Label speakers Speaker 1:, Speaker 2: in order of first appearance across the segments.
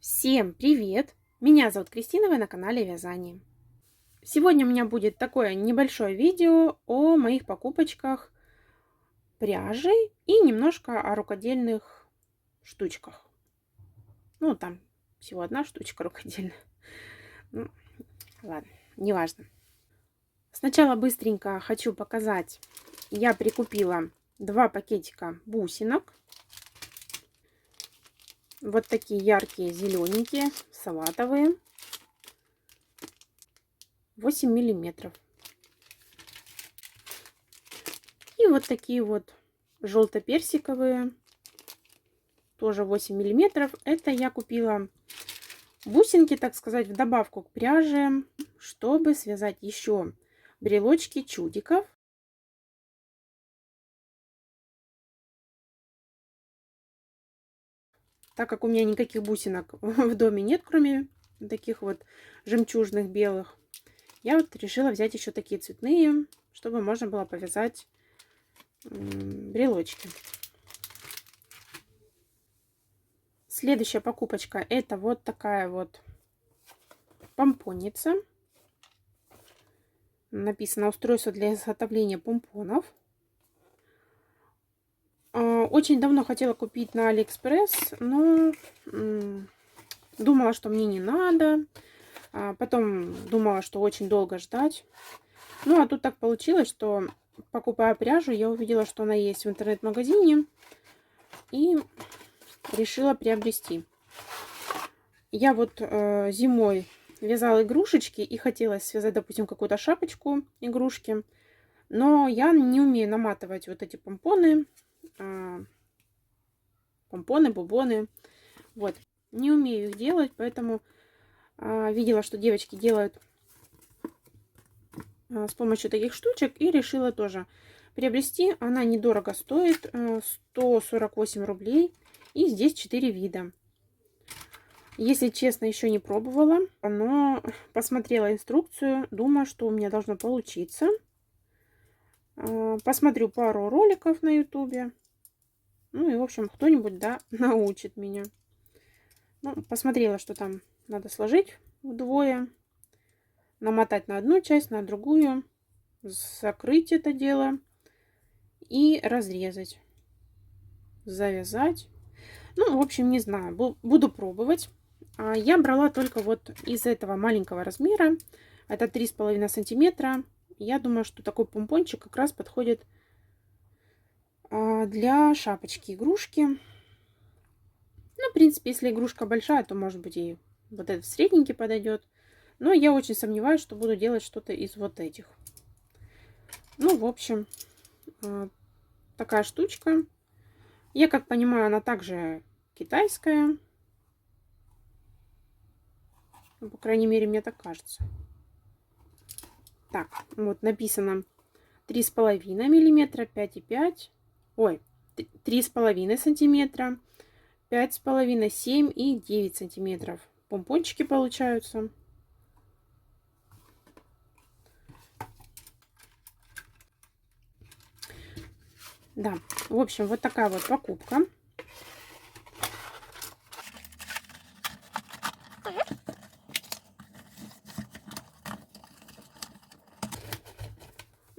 Speaker 1: Всем привет! Меня зовут Кристина, вы на канале Вязание. Сегодня у меня будет такое небольшое видео о моих покупочках пряжи и немножко о рукодельных штучках. Ну, там всего одна штучка рукодельная. Ну, ладно, неважно. Сначала быстренько хочу показать. Я прикупила 2 пакетика бусинок. Вот такие яркие, зелененькие, салатовые. 8 миллиметров. И вот такие вот желто-персиковые, тоже 8 миллиметров. Это я купила бусинки, так сказать, в добавку к пряже, чтобы связать еще брелочки чудиков. Так как у меня никаких бусинок в доме нет, кроме таких вот жемчужных белых, я вот решила взять еще такие цветные, чтобы можно было повязать брелочки. Следующая покупочка — это вот такая вот помпонница. Написано «Устройство для изготовления помпонов». Очень давно хотела купить на Алиэкспресс, но думала, что мне не надо. Потом думала, что очень долго ждать. Ну, а тут так получилось, что, покупая пряжу, я увидела, что она есть в интернет-магазине. И решила приобрести. Я вот зимой вязала игрушечки и хотела связать, допустим, какую-то шапочку игрушки. Но я не умею наматывать вот эти помпоны. Помпоны, бубоны. Вот. Не умею их делать, поэтому видела, что девочки делают с помощью таких штучек и решила тоже приобрести. Она недорого стоит, 148 рублей. И здесь 4 вида. Если честно, еще не пробовала, но посмотрела инструкцию. Думаю, что у меня должно получиться. Посмотрю пару роликов на ютубе. Ну и, в общем, кто-нибудь, да, научит меня. Ну, посмотрела, что там надо сложить вдвое. Намотать на одну часть, на другую. Закрыть это дело. И разрезать. Завязать. Ну, в общем, не знаю. Буду пробовать. Я брала только вот из этого маленького размера. Это 3,5 сантиметра. Я думаю, что такой помпончик как раз подходит для шапочки игрушки. Ну, в принципе, если игрушка большая, то, может быть, и вот этот средненький подойдет. Но я очень сомневаюсь, что буду делать что-то из вот этих. Ну, в общем, такая штучка. Я, как понимаю, она также китайская. Ну, по крайней мере, мне так кажется. Так, вот написано 3,5 миллиметра, 5,5. Ой, 3,5 сантиметра, 5,5, 7 и 9 сантиметров. Помпончики получаются. Да, в общем, вот такая вот покупка.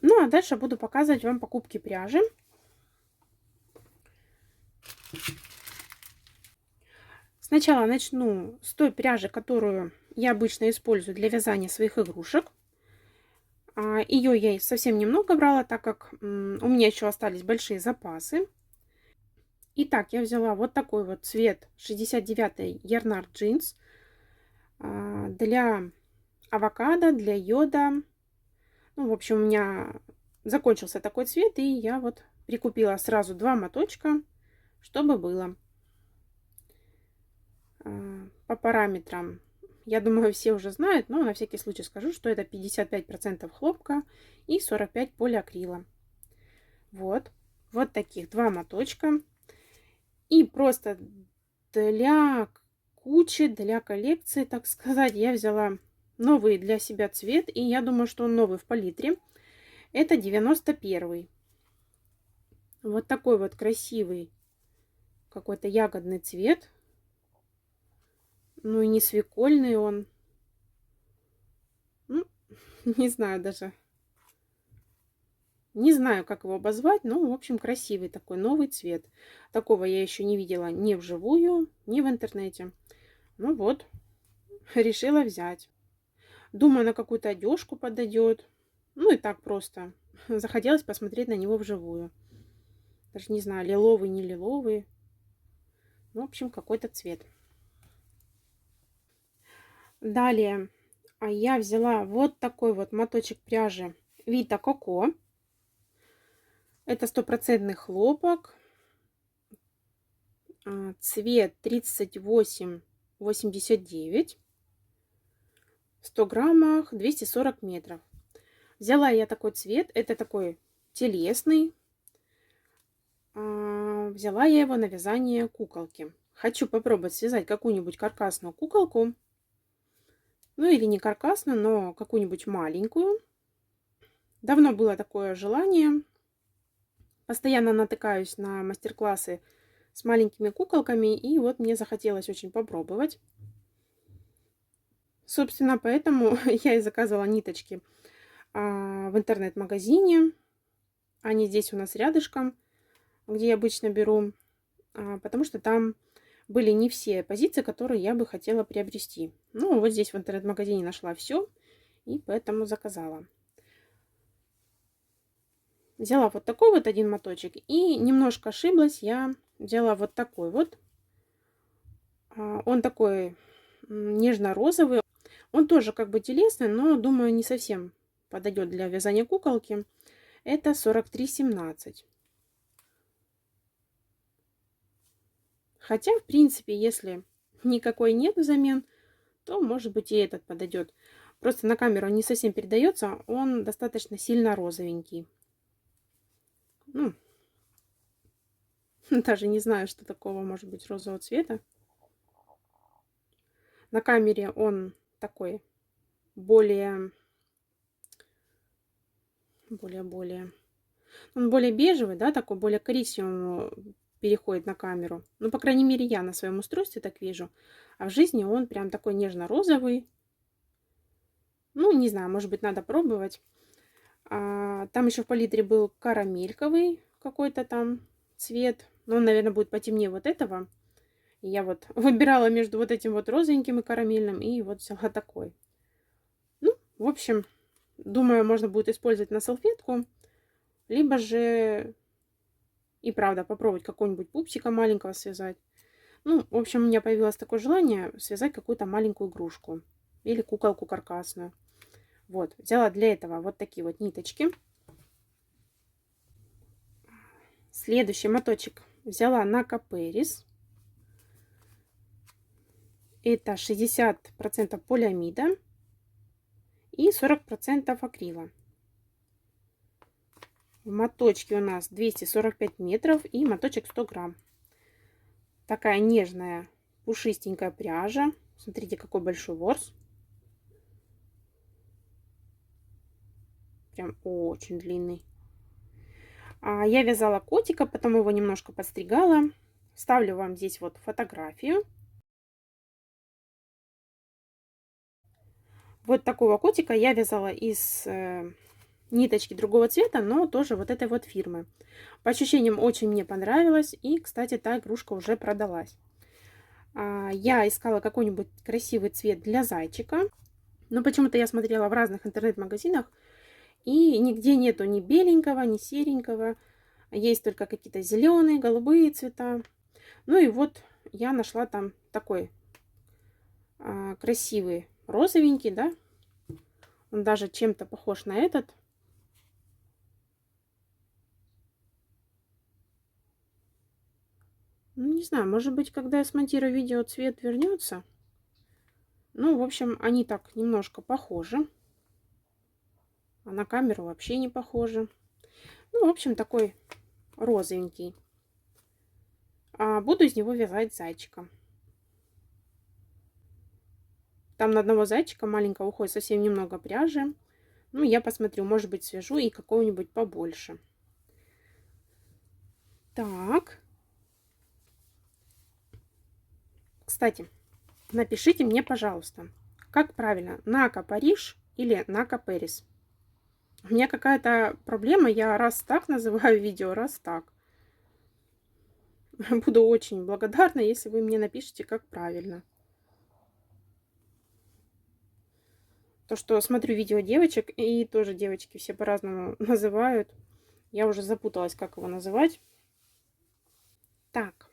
Speaker 1: Ну, а дальше буду показывать вам покупки пряжи. Сначала начну с той пряжи, которую я обычно использую для вязания своих игрушек. Ее я совсем немного брала, так как у меня еще остались большие запасы. Итак, я взяла вот такой вот цвет 69-й Yarnart Jeans для авокадо, для йода. Ну, в общем, у меня закончился такой цвет, и я вот прикупила сразу 2 моточка, чтобы было. По параметрам, я думаю, все уже знают, но на всякий случай скажу, что это 55% хлопка и 45% полиакрила. Вот таких 2 моточка. И просто для кучи, для коллекции, так сказать, я взяла новый для себя цвет. И я думаю, что он новый в палитре. Это 91-й. Вот такой вот красивый какой-то ягодный цвет. Ну и не свекольный он. Ну, не знаю даже. Не знаю, как его обозвать, но, в общем, красивый такой новый цвет. Такого я еще не видела ни вживую, ни в интернете. Ну вот, решила взять. Думаю, на какую-то одежку подойдет. Ну и так просто. Захотелось посмотреть на него вживую. Даже не знаю, лиловый, не лиловый. Ну, в общем, какой-то цвет. Далее я взяла вот такой вот моточек пряжи Vita Coco. Это стопроцентный хлопок. Цвет 38,89. В 100 граммах 240 метров. Взяла я такой цвет. Это такой телесный. Взяла я его на вязание куколки. Хочу попробовать связать какую-нибудь каркасную куколку. Ну или не каркасную, но какую-нибудь маленькую. Давно было такое желание. Постоянно натыкаюсь на мастер-классы с маленькими куколками. И вот мне захотелось очень попробовать. Собственно, поэтому я и заказывала ниточки в интернет-магазине. Они здесь у нас рядышком, где я обычно беру. Потому что там были не все позиции, которые я бы хотела приобрести. Ну, вот здесь в интернет-магазине нашла все, и поэтому заказала. Взяла вот такой вот один моточек, и немножко ошиблась, я взяла вот такой вот. Он такой нежно-розовый. Он тоже как бы телесный, но, думаю, не совсем подойдет для вязания куколки. Это 43,17. Хотя, в принципе, если никакой нет взамен, то, может быть, и этот подойдет. Просто на камеру он не совсем передается, он достаточно сильно розовенький. Ну, даже не знаю, что такого может быть розового цвета. На камере он такой более... Он более бежевый, да, такой более коричневый переходит на камеру. Ну, по крайней мере, я на своем устройстве так вижу. А в жизни он прям такой нежно-розовый. Ну, не знаю, может быть, надо пробовать. Там еще в палитре был карамельковый какой-то там цвет. Но он, наверное, будет потемнее вот этого. И я вот выбирала между вот этим вот розовеньким и карамельным. И вот взяла такой. Ну, в общем, думаю, можно будет использовать на салфетку. Либо же и правда попробовать какого-нибудь пупсика маленького связать. Ну, в общем, у меня появилось такое желание связать какую-то маленькую игрушку. Или куколку каркасную. Вот, взяла для этого вот такие вот ниточки. Следующий моточек взяла на Каперис. Это 60% полиамида и 40% акрила. В моточке у нас 245 метров и моточек 100 грамм. Такая нежная пушистенькая пряжа. Смотрите, какой большой ворс. Прям очень длинный. Я вязала котика, потом его немножко подстригала. Ставлю вам здесь вот фотографию. Вот такого котика я вязала из ниточки другого цвета, но тоже вот этой вот фирмы. По ощущениям очень мне понравилось. И, кстати, та игрушка уже продалась. Я искала какой-нибудь красивый цвет для зайчика. Но почему-то я смотрела в разных интернет-магазинах. И нигде нету ни беленького, ни серенького. Есть только какие-то зеленые, голубые цвета. Ну и вот я нашла там такой красивый розовенький, да. Он даже чем-то похож на этот. Ну, не знаю, может быть, когда я смонтирую видео, цвет вернется. Ну, в общем, они так немножко похожи. А на камеру вообще не похожи. Ну, в общем, такой розовенький. Буду из него вязать зайчика. Там на одного зайчика маленького уходит совсем немного пряжи. Ну, я посмотрю, может быть, свяжу и какого-нибудь побольше. Так. Кстати, напишите мне, пожалуйста, как правильно, Нака Париж или Нака Пэрис. У меня какая-то проблема, я раз так называю видео, раз так. Буду очень благодарна, если вы мне напишите, как правильно. То, что смотрю видео девочек, и тоже девочки все по-разному называют. Я уже запуталась, как его называть. Так,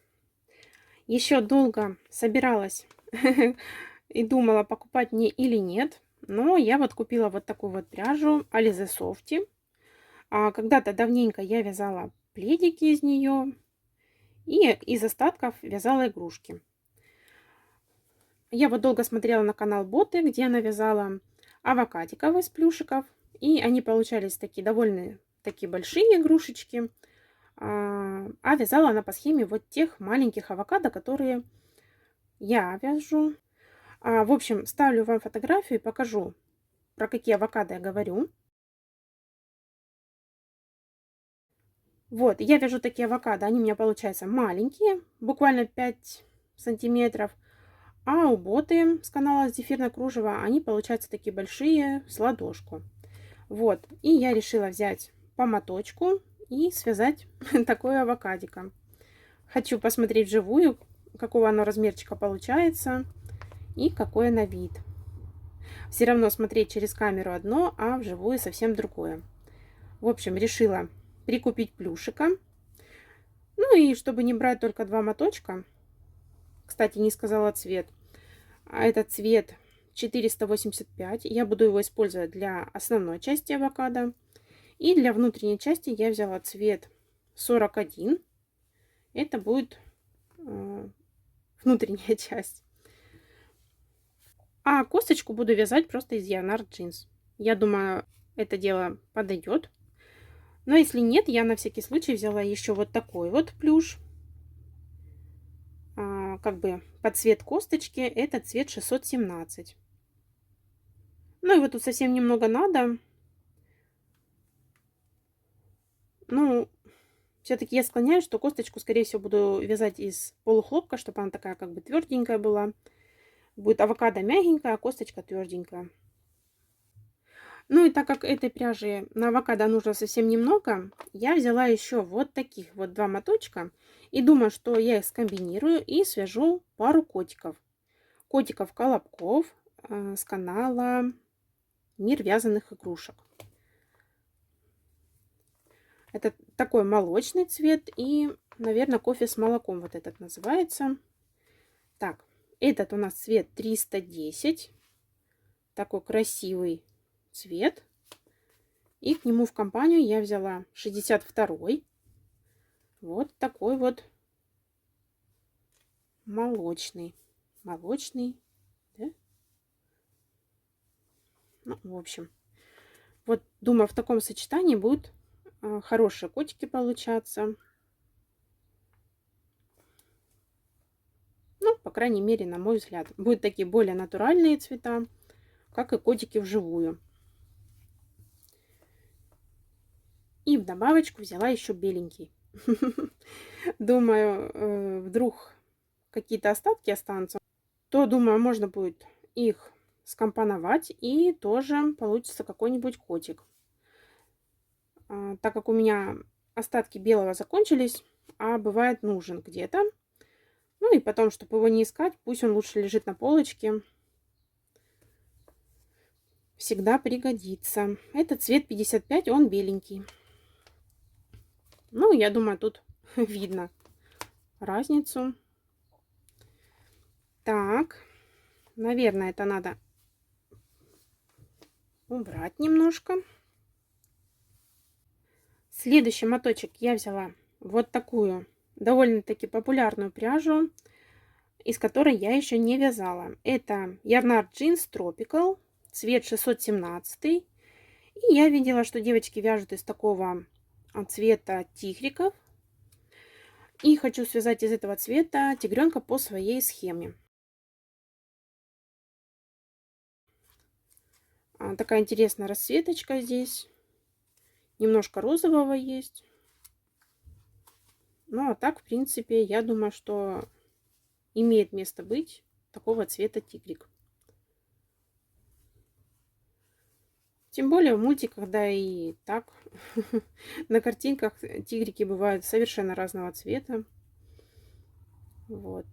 Speaker 1: еще долго собиралась и думала, покупать мне или нет. Но я вот купила вот такую вот пряжу Alize Softy. Когда-то давненько я вязала пледики из нее. И из остатков вязала игрушки. Я вот долго смотрела на канал Боты, где она вязала авокадиков из плюшиков. И они получались такие довольно такие большие игрушечки. А вязала она по схеме вот тех маленьких авокадо, которые я вяжу. В общем, ставлю вам фотографию и покажу, про какие авокадо я говорю. Вот, я вяжу такие авокадо. Они у меня получаются маленькие, буквально 5 сантиметров. А у Боты с канала Зефирное кружево они получаются такие большие, с ладошку. Вот, и я решила взять по моточку и связать такое авокадико. Хочу посмотреть вживую, какого оно размерчика получается и какое на вид. Все равно смотреть через камеру одно, а вживую совсем другое. В общем, решила прикупить плюшика. Ну и чтобы не брать только 2 моточка. Кстати, не сказала цвет. А этот цвет 485. Я буду его использовать для основной части авокадо. И для внутренней части я взяла цвет 41. Это будет внутренняя часть. А косточку буду вязать просто из Yarnart Jeans. Я думаю, это дело подойдет. Но если нет, я на всякий случай взяла еще вот такой вот плюш. Как бы под цвет косточки. Это цвет 617. Ну, его тут совсем немного надо. Ну, все-таки я склоняюсь, что косточку, скорее всего, буду вязать из полухлопка, чтобы она такая как бы тверденькая была. Будет авокадо мягенькая, а косточка тверденькая. Ну и так как этой пряжи на авокадо нужно совсем немного, я взяла еще вот таких вот 2 моточка. И думаю, что я их скомбинирую и свяжу пару котиков. Котиков-колобков с канала Мир вязаных игрушек. Это такой молочный цвет и, наверное, кофе с молоком вот этот называется. Так, этот у нас цвет 310. Такой красивый цвет. И к нему в компанию я взяла 62-й. Вот такой вот молочный. Молочный, да? Ну, в общем. Вот, думаю, в таком сочетании будут хорошие котики получаться. Ну, по крайней мере, на мой взгляд. Будут такие более натуральные цвета, как и котики вживую. И в добавочку взяла еще беленький. Думаю, вдруг какие-то остатки останутся, то, думаю, можно будет их скомпоновать и тоже получится какой-нибудь котик. Так как у меня остатки белого закончились, а бывает нужен где-то. Ну и потом, чтобы его не искать, пусть он лучше лежит на полочке. Всегда пригодится. Это цвет 55, он беленький. Ну, я думаю, тут видно разницу. Так, наверное, это надо убрать немножко. Следующий моточек я взяла вот такую довольно-таки популярную пряжу, из которой я еще не вязала. Это Yarnart Jeans Tropical, цвет 617. И я видела, что девочки вяжут из такого цвета тигриков. И хочу связать из этого цвета тигренка по своей схеме. Такая интересная расцветочка здесь. Немножко розового есть. Ну, а так, в принципе, я думаю, что имеет место быть. такого цвета тигрик. Тем более в мультиках, да и так, на картинках тигрики бывают совершенно разного цвета. Вот.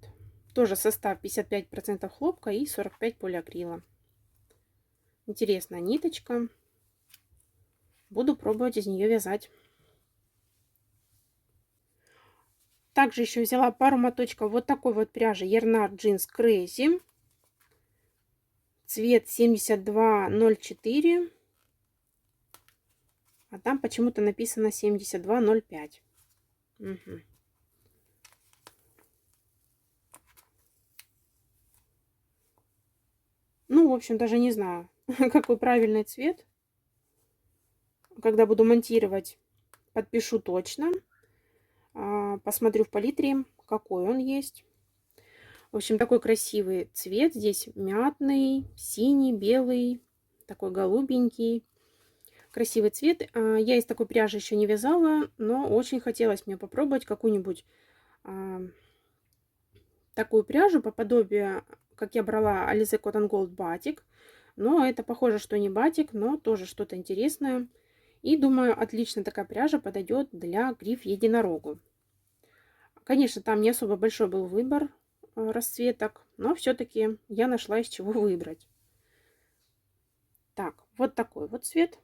Speaker 1: Тоже состав 55% хлопка и 45% полиакрила. Интересная ниточка. Буду пробовать из нее вязать. Также еще взяла пару моточков вот такой вот пряжи Yarnard Jeans Crazy. Цвет 7204. А там почему-то написано 7205. Угу. Ну, в общем, даже не знаю, какой правильный цвет. Когда буду монтировать, подпишу точно. Посмотрю в палитре, какой он есть. В общем, такой красивый цвет. Здесь мятный, синий, белый, такой голубенький. Красивый цвет. Я из такой пряжи еще не вязала, но очень хотелось мне попробовать какую-нибудь такую пряжу по подобию, как я брала Alize Cotton Gold батик. Но это похоже, что не батик, но тоже что-то интересное. И думаю, отлично такая пряжа подойдет для гриф единорогу. Конечно, там не особо большой был выбор расцветок, но все-таки я нашла из чего выбрать. Так, вот такой вот цвет.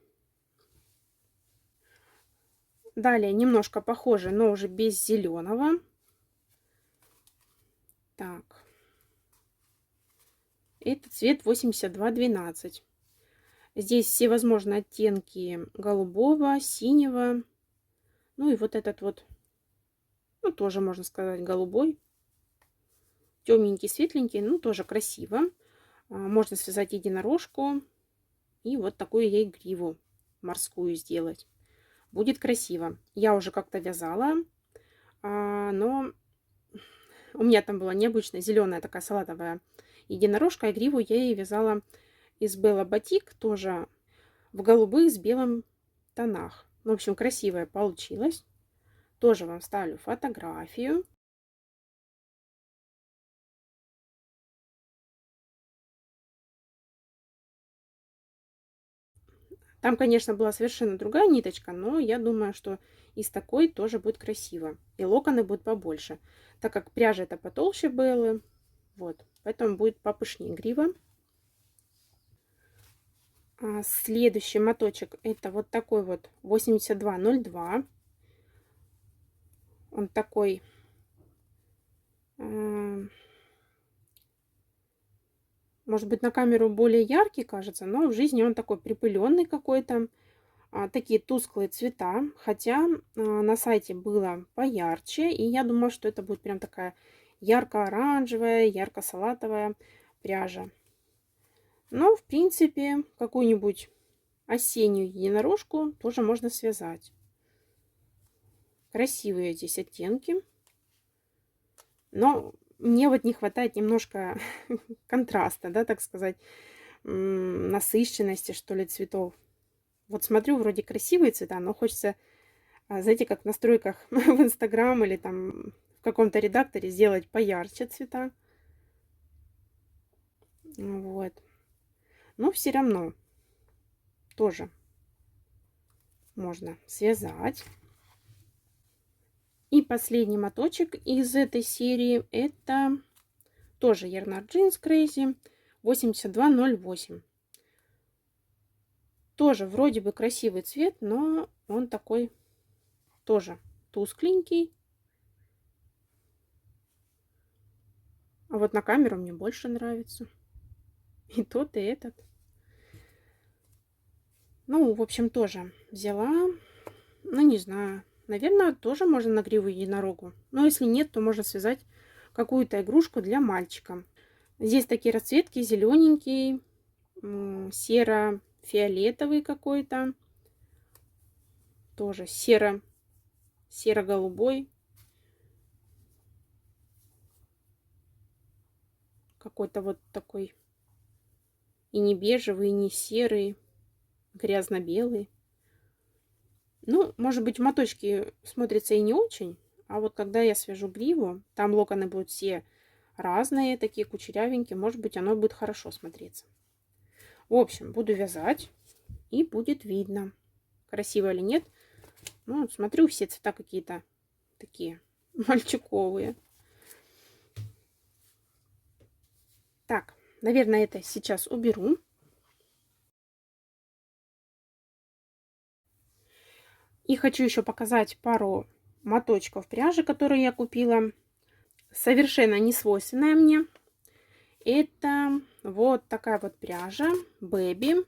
Speaker 1: Далее немножко похоже, но уже без зеленого. Так. Это цвет 8212. Здесь все возможные оттенки голубого, синего. Ну и вот этот вот, ну тоже можно сказать голубой. Темненький, светленький, ну тоже красиво. Можно связать единорожку и вот такую ей гриву морскую сделать. Будет красиво. Я уже как-то вязала, но у меня там была необычная зеленая такая салатовая единорожка, и гриву я ей вязала из Bella Batik, тоже в голубых с белым тонах. В общем, красивая получилась. Тоже вам ставлю фотографию. Там, конечно, была совершенно другая ниточка, но я думаю, что из такой тоже будет красиво. И локоны будут побольше, так как пряжа это потолще Беллы. Вот, поэтому будет попышнее грива. Следующий моточек это вот такой вот 8202. Он такой может быть, на камеру более яркий кажется, но в жизни он такой припыленный какой-то. Такие тусклые цвета, хотя на сайте было поярче, и я думаю, что это будет прям такая ярко-оранжевая, ярко-салатовая пряжа. Но, в принципе, какую-нибудь осеннюю единорожку тоже можно связать. Красивые здесь оттенки. Но мне вот не хватает немножко контраста, да, так сказать, насыщенности, что ли, цветов. Вот смотрю, вроде красивые цвета, но хочется, знаете, как в настройках в Инстаграм или там в каком-то редакторе сделать поярче цвета. Вот. Но все равно тоже можно связать. И последний моточек из этой серии это тоже Yarnard Jeans Crazy 8208. Тоже вроде бы красивый цвет, но он такой тоже тускленький. А вот на камеру мне больше нравится. И тот, и этот. Ну, в общем, тоже взяла. Ну, не знаю. Наверное, тоже можно на гриву единорогу. Но если нет, то можно связать какую-то игрушку для мальчика. Здесь такие расцветки. Зелененький, серо-фиолетовый какой-то. Тоже серо-голубой. Какой-то вот такой и не бежевый, и не серый, грязно-белый. Ну, может быть, моточки смотрятся и не очень. А вот когда я свяжу гриву, там локоны будут все разные, такие кучерявенькие. Может быть, оно будет хорошо смотреться. В общем, буду вязать, и будет видно, красиво или нет. Ну, смотрю, все цвета какие-то такие мальчиковые. Так, наверное, это сейчас уберу. И хочу еще показать пару моточков пряжи, которые я купила. Совершенно не свойственная мне. Это вот такая вот пряжа Baby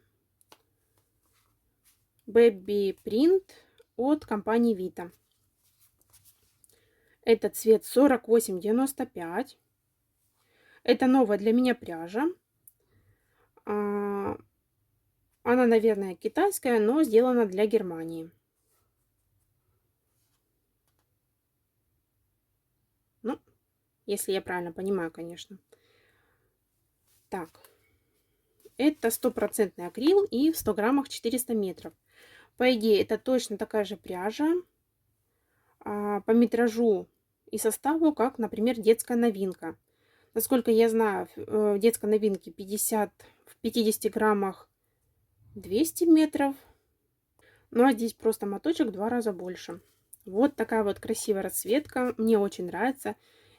Speaker 1: Print от компании Vita. Это цвет 48,95. Это новая для меня пряжа. Она, наверное, китайская, но сделана для Германии. Ну, если я правильно понимаю, конечно. Так. Это стопроцентный акрил и в 100 граммах 400 метров. По идее, это точно такая же пряжа. По метражу и составу, как, например, детская новинка. Насколько я знаю, в детской новинке 50 граммах 200 метров. Ну а здесь просто моточек в 2 раза больше. Вот такая вот красивая расцветка. Мне очень нравится.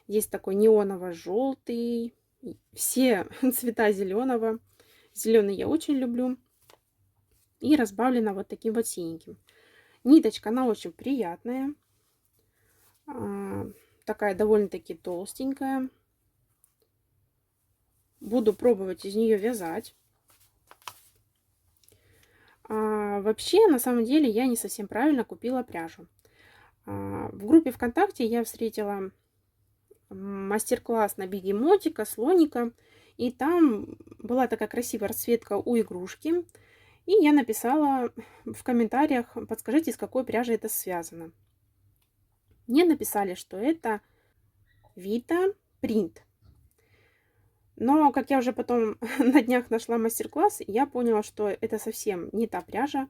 Speaker 1: Здесь такой неоново-желтый. Все цвета зеленого. Зеленый я очень люблю. И разбавлена вот таким вот синеньким. Ниточка, она очень приятная. Такая довольно-таки толстенькая. Буду пробовать из нее вязать. Вообще, на самом деле, я не совсем правильно купила пряжу. В группе ВКонтакте я встретила мастер-класс на бегемотика, слоника. И там была такая красивая расцветка у игрушки. И я написала в комментариях, подскажите, из какой пряжи это связано. Мне написали, что это Vita Print. Но, как я уже потом на днях нашла мастер-класс, я поняла, что это совсем не та пряжа.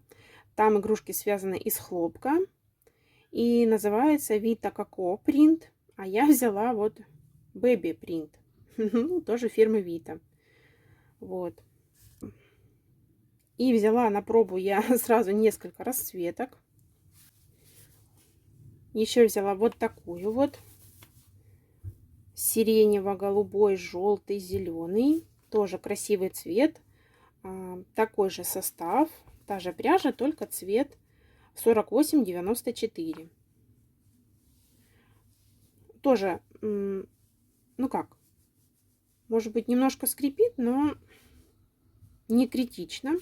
Speaker 1: Там игрушки связаны из хлопка. И называется Vita Coco Print. А я взяла вот Baby Print. Тоже фирмы Vita. Вот. И взяла на пробу я сразу несколько расцветок. Еще взяла вот такую вот. Сиренево-голубой, желтый, зеленый. Тоже красивый цвет. Такой же состав. Та же пряжа, только цвет 48,94. Тоже, ну как, может быть, немножко скрипит, но не критично.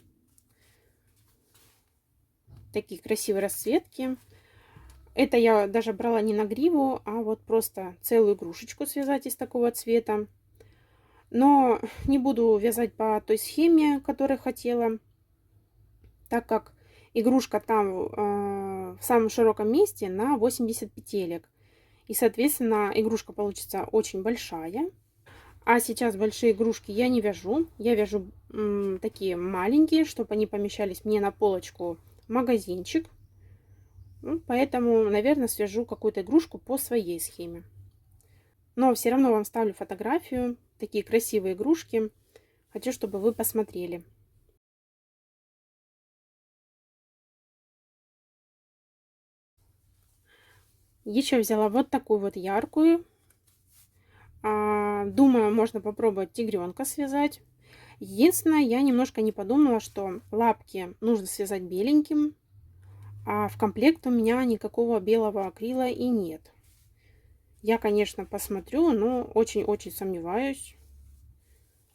Speaker 1: Такие красивые расцветки. Это я даже брала не на гриву, а вот просто целую игрушечку связать из такого цвета. Но не буду вязать по той схеме, которую хотела, так как игрушка там в самом широком месте на 80 петелек. И, соответственно, игрушка получится очень большая. А сейчас большие игрушки я не вяжу. Я вяжу такие маленькие, чтобы они помещались мне на полочку в магазинчик. Поэтому, наверное, свяжу какую-то игрушку по своей схеме. Но все равно вам ставлю фотографию. Такие красивые игрушки. Хочу, чтобы вы посмотрели. Еще взяла вот такую вот яркую. Думаю, можно попробовать тигренка связать. Единственное, я немножко не подумала, что лапки нужно связать беленьким. А в комплект у меня никакого белого акрила и нет. Я, конечно, посмотрю, но очень-очень сомневаюсь.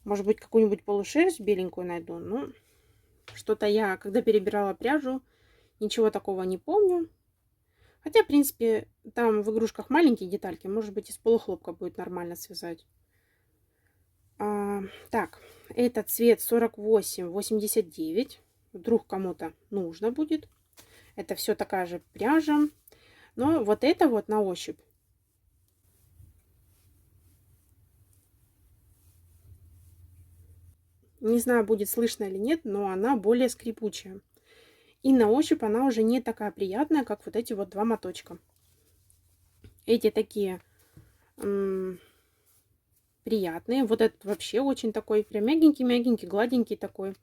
Speaker 1: Может быть, какую-нибудь полушерсть беленькую найду. Но что-то я, когда перебирала пряжу, ничего такого не помню. Хотя, в принципе, там в игрушках маленькие детальки. Может быть, из полухлопка будет нормально связать. Так, это цвет 48,89. Вдруг кому-то нужно будет. Это все такая же пряжа. Но вот это вот на ощупь. Не знаю, будет слышно или нет, но она более скрипучая. И на ощупь она уже не такая приятная, как вот эти вот два моточка. Эти такие приятные. Вот этот вообще очень такой прям мягенький-мягенький, гладенький такой.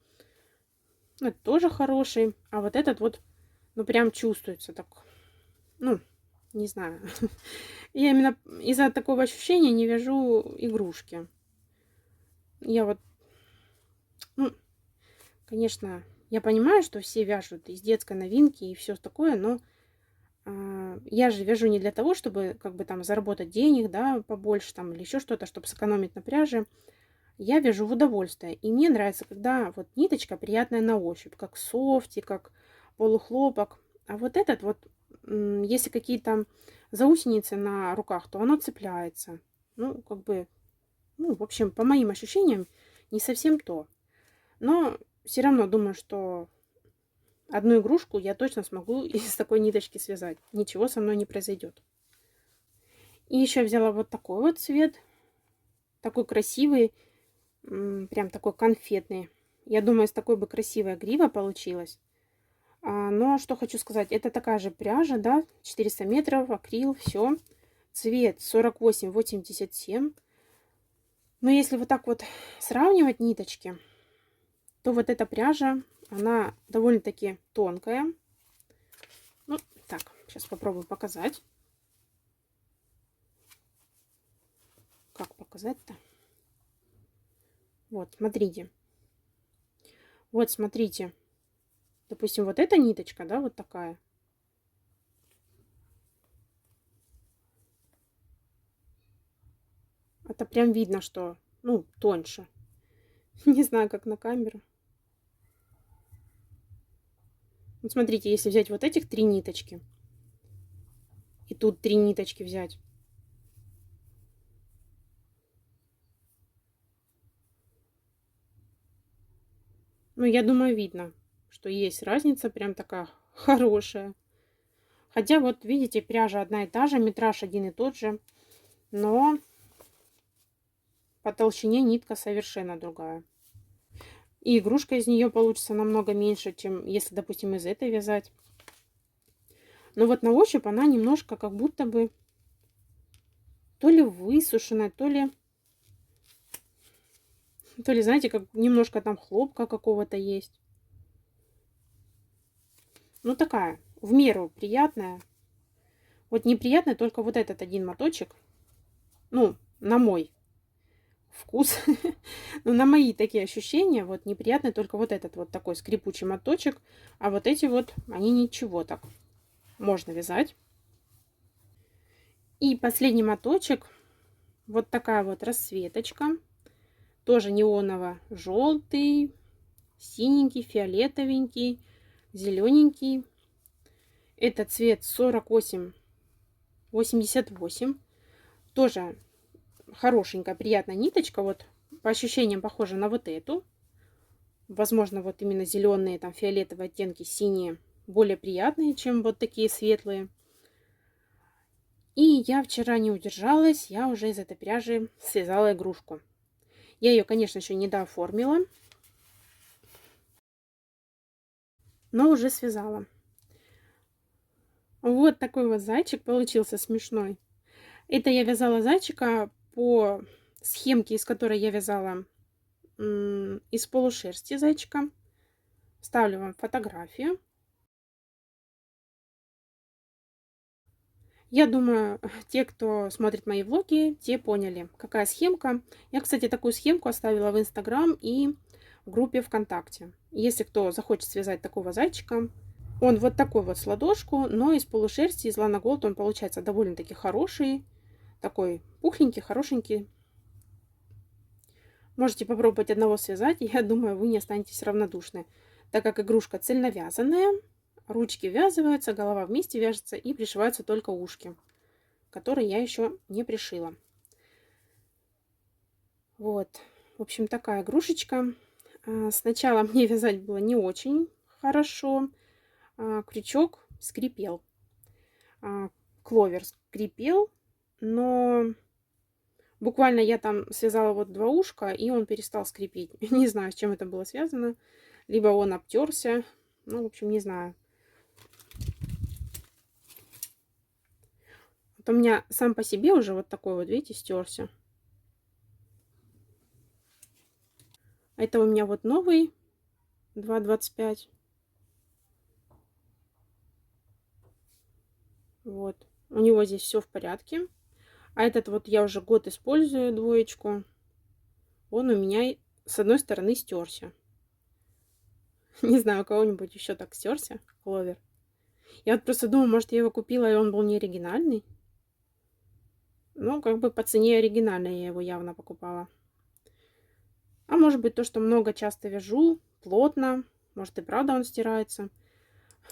Speaker 1: Ну, это тоже хороший. А вот этот вот, ну, прям чувствуется так, ну, не знаю. Я именно из-за такого ощущения не вяжу игрушки. Я вот, ну, конечно, я понимаю, что все вяжут из детской новинки и все такое, но я же вяжу не для того, чтобы как бы там заработать денег, да, побольше там или еще что-то, чтобы сэкономить на пряже. Я вяжу в удовольствие. И мне нравится, когда вот ниточка приятная на ощупь, как софти, как полухлопок. А вот этот вот, если какие-то заусеницы на руках, то оно цепляется. Ну, как бы, ну, в общем, по моим ощущениям, не совсем то. Но все равно думаю, что одну игрушку я точно смогу из такой ниточки связать. Ничего со мной не произойдет. И еще взяла вот такой вот цвет. Такой красивый. Прям такой конфетный. Я думаю, с такой бы красивая грива получилась. Но что хочу сказать. Это такая же пряжа, да. 400 метров, акрил, все. Цвет 48-87. Но если вот так вот сравнивать ниточки, то вот эта пряжа, она довольно-таки тонкая. Ну, так, сейчас попробую показать. Как показать-то? Вот, смотрите. Вот, смотрите. Допустим, вот эта ниточка, да, вот такая. Это прям видно, что, ну, тоньше. Не знаю, как на камеру. Вот смотрите, если взять вот этих 3 ниточки, и тут 3 ниточки взять. Ну, я думаю, видно, что есть разница прям такая хорошая. Хотя вот, видите, пряжа одна и та же, метраж один и тот же, но по толщине нитка совершенно другая. И игрушка из нее получится намного меньше, чем если, допустим, из этой вязать. Но вот на ощупь она немножко как будто бы то ли высушенная, то ли, знаете, как немножко там хлопка какого-то есть. Ну, такая, в меру приятная. Вот неприятный только вот этот один моточек. Ну, на мой вкус. Ну, на мои такие ощущения. Вот неприятный только вот этот вот такой скрипучий моточек. А вот эти вот, они ничего так. Можно вязать. И последний моточек. Вот такая вот расцветочка. Тоже неоново-желтый, синенький, фиолетовенький, зелененький. Это цвет 48-88. Тоже хорошенькая, приятная ниточка. Вот по ощущениям похожа на вот эту. Возможно, вот именно зеленые, там фиолетовые оттенки, синие, более приятные, чем вот такие светлые. И я вчера не удержалась, я уже из этой пряжи связала игрушку. Я ее, конечно, еще не дооформила, но уже связала. Вот такой вот зайчик получился смешной. Это я вязала зайчика по схемке, из которой я вязала из полушерсти зайчика. Ставлю вам фотографию. Я думаю, те, кто смотрит мои влоги, те поняли, какая схемка. Я, кстати, такую схемку оставила в Инстаграм и в группе ВКонтакте. Если кто захочет связать такого зайчика, он вот такой вот с ладошку, но из полушерсти, из Lana Gold он получается довольно-таки хороший. Такой пухленький, хорошенький. Можете попробовать одного связать, и я думаю, вы не останетесь равнодушны. Так как игрушка цельновязанная, ручки ввязываются, голова вместе вяжется и пришиваются только ушки, которые я еще не пришила. Вот. В общем, такая игрушечка. Сначала мне вязать было не очень хорошо. Крючок скрипел. Кловер скрипел, но буквально я там связала вот 2 ушка, и он перестал скрипеть. Не знаю, с чем это было связано. Либо он обтерся. Ну, в общем, не знаю. Вот у меня сам по себе уже вот такой вот, видите, стерся. Это у меня вот новый 2,25. Вот. У него здесь все в порядке. А этот вот я уже год использую, двоечку. Он у меня с одной стороны стерся. Не знаю, у кого-нибудь еще так стерся кловер. Я вот просто думаю, может, я его купила, и он был не оригинальный. Ну, как бы по цене оригинальной я его явно покупала. А может быть, то, что много часто вяжу, плотно. Может, и правда он стирается.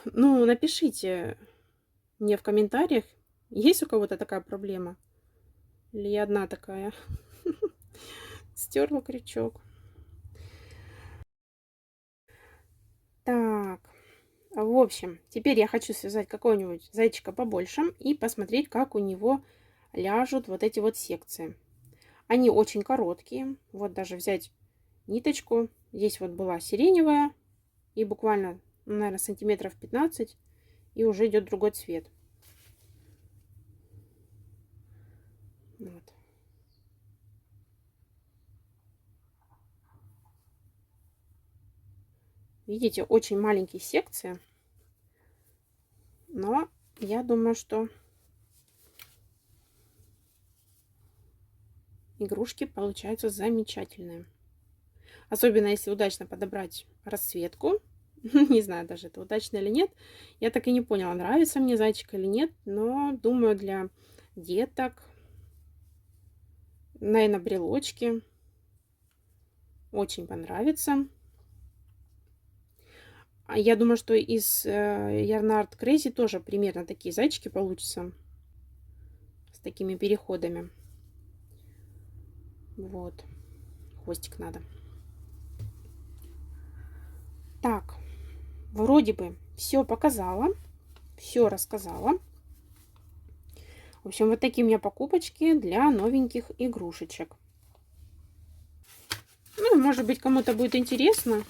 Speaker 1: Ну, напишите мне в комментариях, есть у кого-то такая проблема? Или я одна такая? Стерла крючок. Так, в общем, теперь я хочу связать какого-нибудь зайчика побольше и посмотреть, как у него ляжут вот эти вот секции. Они очень короткие. Вот даже взять ниточку. Здесь вот была сиреневая. И буквально, наверное, сантиметров 15. И уже идет другой цвет. Вот. Видите, очень маленькие секции. Но я думаю, что игрушки получаются замечательные. Особенно если удачно подобрать расцветку. Не знаю даже, это удачно или нет. Я так и не поняла, нравится мне зайчик или нет. Но думаю, для деток, наверное, брелочки очень понравится. Я думаю, что из Yarn Art Crazy тоже примерно такие зайчики получатся. С такими переходами. Вот. Хвостик надо. Так. Вроде бы все показала. Все рассказала. В общем, вот такие у меня покупочки для новеньких игрушечек. Ну, может быть, кому-то будет интересно.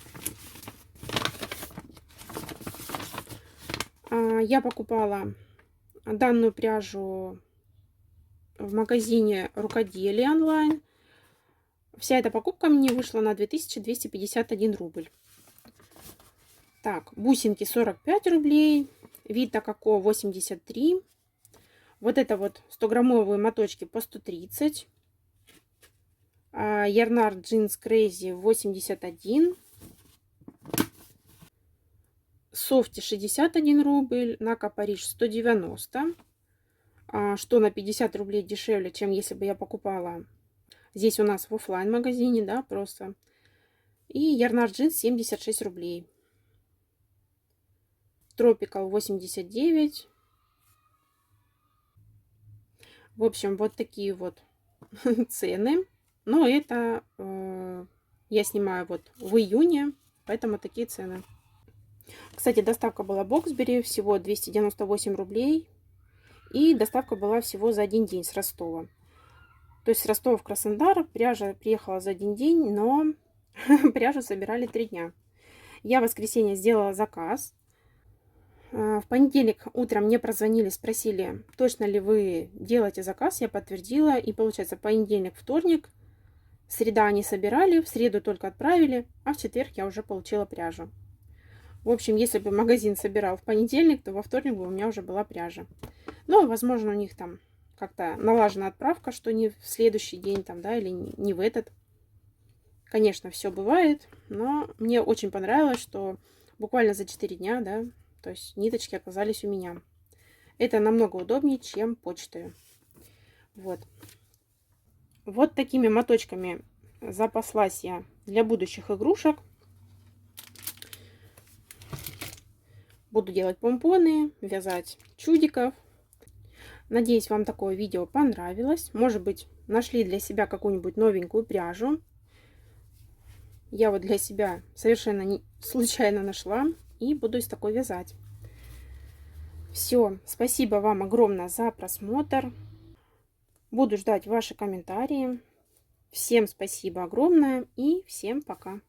Speaker 1: Я покупала данную пряжу в магазине рукоделия онлайн. Вся эта покупка мне вышла на 2251 рубль. Так, бусинки 45 рублей. Вита Коко 83. Вот это вот 100-граммовые моточки по 130. Yarn Art Jeans Crazy 81. Софти 61 рубль. Нака Париж 190. Что на 50 рублей дешевле, чем если бы я покупала здесь у нас в офлайн магазине, да, просто. И Yarn Art Jeans 76 рублей. Tropical 89. В общем, вот такие вот цены. Но это я снимаю вот в июне, поэтому такие цены. Кстати, доставка была Боксбери, всего 298 рублей. И доставка была всего за один день с Ростова. То есть с Ростова в Краснодар пряжа приехала за один день, но пряжу собирали 3 дня. Я в воскресенье сделала заказ. В понедельник утром мне прозвонили, спросили, точно ли вы делаете заказ. Я подтвердила. И получается, понедельник, вторник, среда они собирали, в среду только отправили, а в четверг я уже получила пряжу. В общем, если бы магазин собирал в понедельник, то во вторник бы у меня уже была пряжа. Но, возможно, у них там как-то налажена отправка, что не в следующий день там, да, или не в этот. Конечно, все бывает, но мне очень понравилось, что буквально за 4 дня, да, то есть ниточки оказались у меня. Это намного удобнее, чем почтой. Вот. Вот такими моточками запаслась я для будущих игрушек. Буду делать помпоны, вязать чудиков. Надеюсь, вам такое видео понравилось. Может быть, нашли для себя какую-нибудь новенькую пряжу. Я вот для себя совершенно случайно нашла. И буду из такой вязать. Все, спасибо вам огромное за просмотр. Буду ждать ваши комментарии. Всем спасибо огромное и всем пока.